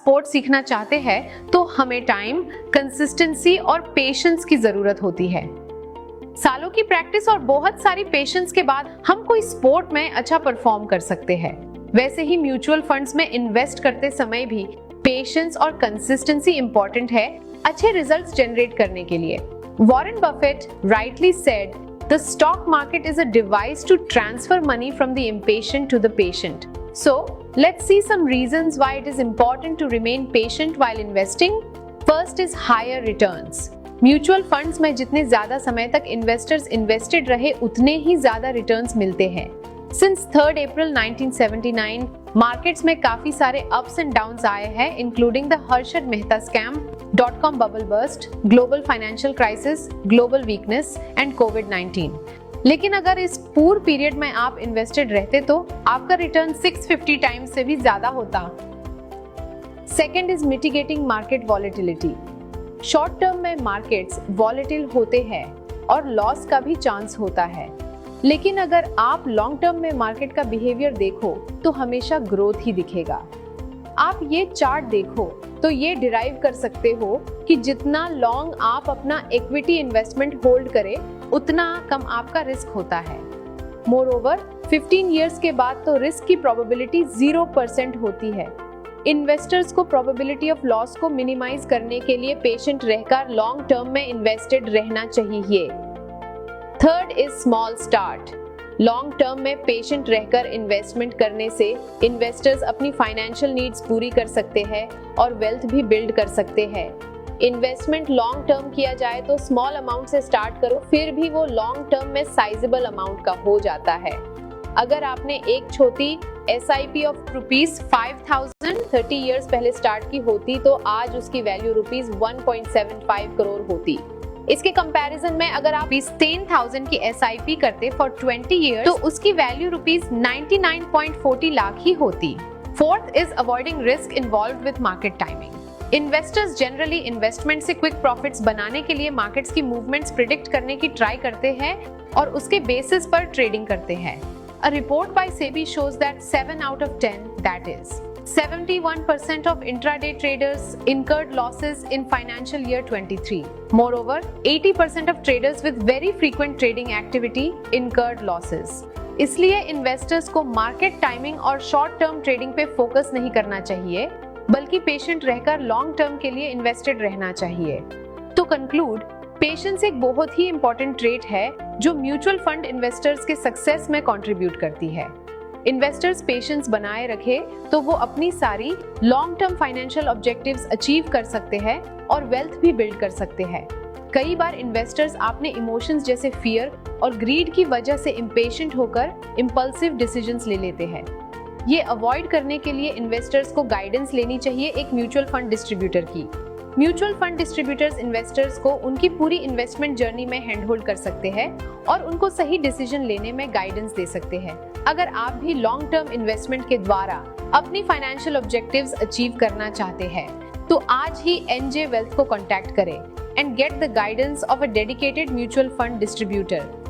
Sport सीखना चाहते हैं तो हमें टाइम, कंसिस्टेंसी और पेशेंस की जरूरत होती है। सालों की प्रैक्टिस और बहुत सारी पेशेंस के बाद हम कोई स्पोर्ट में अच्छा परफॉर्म कर सकते हैं। वैसे ही म्यूचुअल फंड्स में इन्वेस्ट करते समय भी पेशेंस और कंसिस्टेंसी इंपॉर्टेंट है अच्छे रिजल्ट्स जनरेट करने के लिए। Warren Buffett rightly said, "The stock market is a device to transfer money from the impatient to the patient." So, let's see some reasons why it is important to remain patient while investing. First is higher returns. Mutual funds में जितने ज्यादा समय तक investors invested रहे उतने ही ज्यादा returns मिलते हैं। Since 3rd April 1979, मार्केट्स में काफी सारे अप्स एंड डाउन्स आए हैं, including the Harshad Mehta scam, .com bubble burst, global financial crisis, global weakness and कोविड-19। लेकिन अगर इस पूरे पीरियड में आप इन्वेस्टेड रहते तो आपका रिटर्न 650 टाइम्स से भी ज्यादा होता। Second is mitigating market volatility. Short term में मार्केट्स वॉलेटिल होते हैं और लॉस का भी चांस होता है, लेकिन अगर आप लॉन्ग टर्म में मार्केट का बिहेवियर देखो तो हमेशा ग्रोथ ही दिखेगा। आप ये चार्ट देखो तो ये डिराइव कर सकते हो कि जितना लॉन्ग आप अपना इक्विटी इन्वेस्टमेंट होल्ड करें उतना कम आपका रिस्क होता है। मोरओवर 15 इयर्स के बाद तो रिस्क की प्रोबेबिलिटी 0% होती है। इन्वेस्टर्स को प्रोबेबिलिटी ऑफ लॉस को मिनिमाइज करने के लिए पेशेंट रहकर लॉन्ग टर्म में इन्वेस्टेड रहना चाहिए। Third is small start. Long term में पेशेंट रहकर इन्वेस्टमेंट करने से इन्वेस्टर्स अपनी फाइनेंशियल नीड्स पूरी कर सकते हैं और वेल्थ भी बिल्ड कर सकते हैं। इन्वेस्टमेंट लॉन्ग टर्म किया जाए तो स्मॉल अमाउंट से स्टार्ट करो, फिर भी वो लॉन्ग टर्म में साइजेबल अमाउंट का हो जाता है। अगर आपने एक छोटी SIP ऑफ ₹5,000 30 इयर्स पहले स्टार्ट की होती तो आज उसकी वैल्यू ₹1.75 करोड़ होती। इसके कंपैरिजन में अगर आप 10,000 की SIP करते फॉर 20 इयर्स तो उसकी वैल्यू ₹99.40 लाख ही होती। Fourth is avoiding risk involved with market timing. Investors generally investment से क्विक प्रॉफिट्स बनाने के लिए मार्केट्स की मूवमेंट्स प्रिडिक्ट करने की ट्राई करते हैं और उसके बेसिस पर ट्रेडिंग करते हैं। A report by SEBI shows that 7 out of 10, that is 71% of intraday traders incurred losses in financial year 23. Moreover, 80% of traders with very frequent trading activity incurred losses. इसलिए investors को market timing और short term trading पे focus नहीं करना चाहिए, बल्कि patient रहकर long term के लिए इन्वेस्टेड रहना चाहिए। तो कंक्लूड, पेशेंस एक बहुत ही इंपॉर्टेंट ट्रेट है जो म्यूचुअल फंड इन्वेस्टर्स के सक्सेस में कंट्रीब्यूट करती है। इन्वेस्टर्स पेशेंस बनाए रखे तो वो अपनी सारी long term financial objectives achieve कर सकते हैं और वेल्थ भी बिल्ड कर सकते हैं। कई बार इन्वेस्टर्स अपने इमोशंस जैसे फियर और ग्रीड की वजह से इम्पेशेंट होकर इम्पल्सिव डिसीजंस ले लेते हैं। ये अवॉइड करने के लिए इन्वेस्टर्स को गाइडेंस लेनी चाहिए एक म्यूचुअल फंड डिस्ट्रीब्यूटर की। म्यूचुअल फंड डिस्ट्रीब्यूटर्स इन्वेस्टर्स को उनकी पूरी इन्वेस्टमेंट जर्नी में हैंड होल्ड कर सकते हैं और उनको सही डिसीजन लेने में गाइडेंस दे सकते हैं। अगर आप भी लॉन्ग टर्म इन्वेस्टमेंट के द्वारा अपनी फाइनेंशियल ऑब्जेक्टिव्स अचीव करना चाहते हैं तो आज ही NJ वेल्थ को कॉन्टैक्ट करें and get the guidance of a dedicated mutual fund distributor.